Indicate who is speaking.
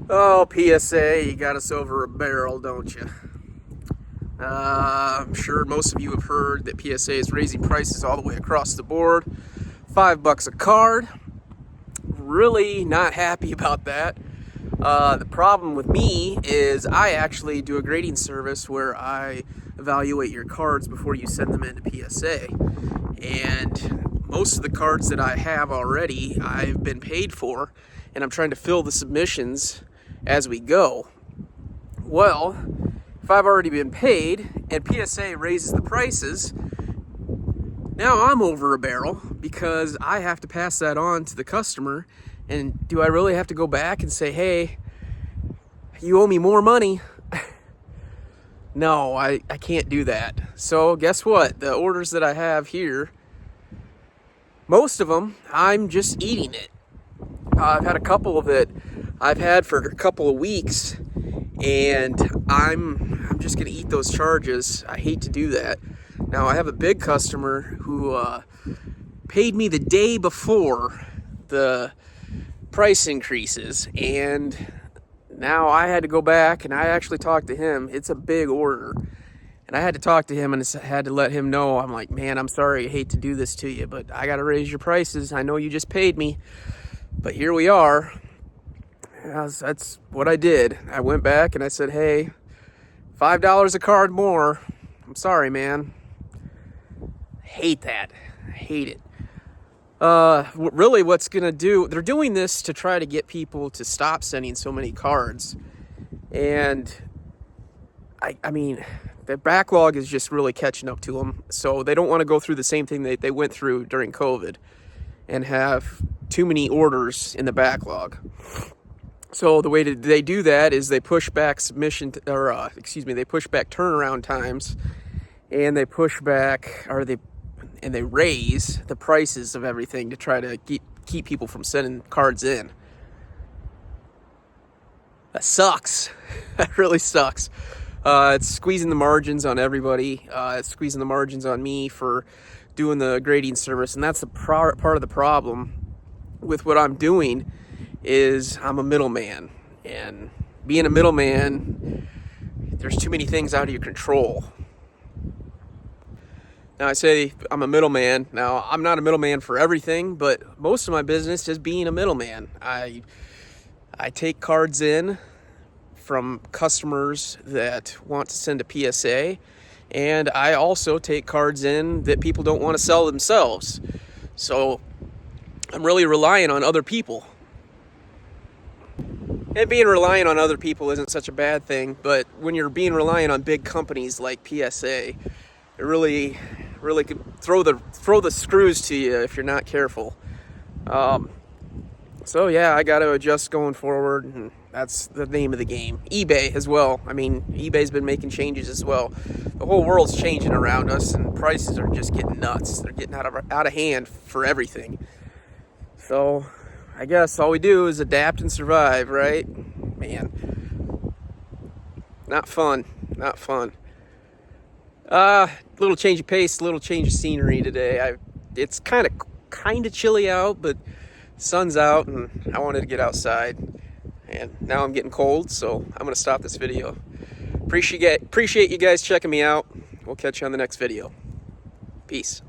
Speaker 1: Oh, PSA, you got us over a barrel, don't you? I'm sure most of you have heard that PSA is raising prices all the way across the board. $5 a card. Really not happy about that. The problem with me is I actually do a grading service where I evaluate your cards before you send them into PSA. And most of the cards that I have already, I've been paid for, and I'm trying to fill the submissions as we go. Well, if I've already been paid and PSA raises the prices, now I'm over a barrel because I have to pass that on to the customer. And do I really have to go back and say, hey, you owe me more money? No, I can't do that. So guess what? The orders that I have here, most of them, I'm just eating it. I've had a couple that I've had for a couple of weeks, and I'm just gonna eat those charges. I hate to do that. Now I have a big customer who paid me the day before the price increases, and now I had to go back and I actually talked to him. It's a big order, and I had to talk to him and had to let him know, I'm like, man, I'm sorry, I hate to do this to you, but I gotta raise your prices. I know you just paid me, but here we are. That's what I did. I went back and I said, hey, $5 a card more. I'm sorry, man. Hate that. I hate it. Really what's gonna do, they're doing this to try to get people to stop sending so many cards. And I mean, the backlog is just really catching up to them. So they don't want to go through the same thing they went through during COVID and have too many orders in the backlog. So the way they do that is they push back they push back turnaround times, and they push back, and they raise the prices of everything to try to keep people from sending cards in. That sucks. That really sucks. It's squeezing the margins on everybody. It's squeezing the margins on me for doing the grading service, and that's the part of the problem with what I'm doing. Is I'm a middleman, and being a middleman, there's too many things out of your control. Now I say I'm a middleman. Now I'm not a middleman for everything, but most of my business is being a middleman. I take cards in from customers that want to send a PSA, and I also take cards in that people don't want to sell themselves. So I'm really relying on other people. And being reliant on other people isn't such a bad thing, but when you're being reliant on big companies like PSA, it really could throw the screws to you if you're not careful. So yeah, I got to adjust going forward, and that's the name of the game. eBay as well. I mean, eBay's been making changes as well. The whole world's changing around us, and prices are just getting nuts. They're getting out of hand for everything. So I guess all we do is adapt and survive, right? Man, not fun. Little change of pace, little change of scenery today. It's kind of chilly out, but the sun's out, and I wanted to get outside. And now I'm getting cold, so I'm gonna stop this video. Appreciate you guys checking me out. We'll catch you on the next video. Peace.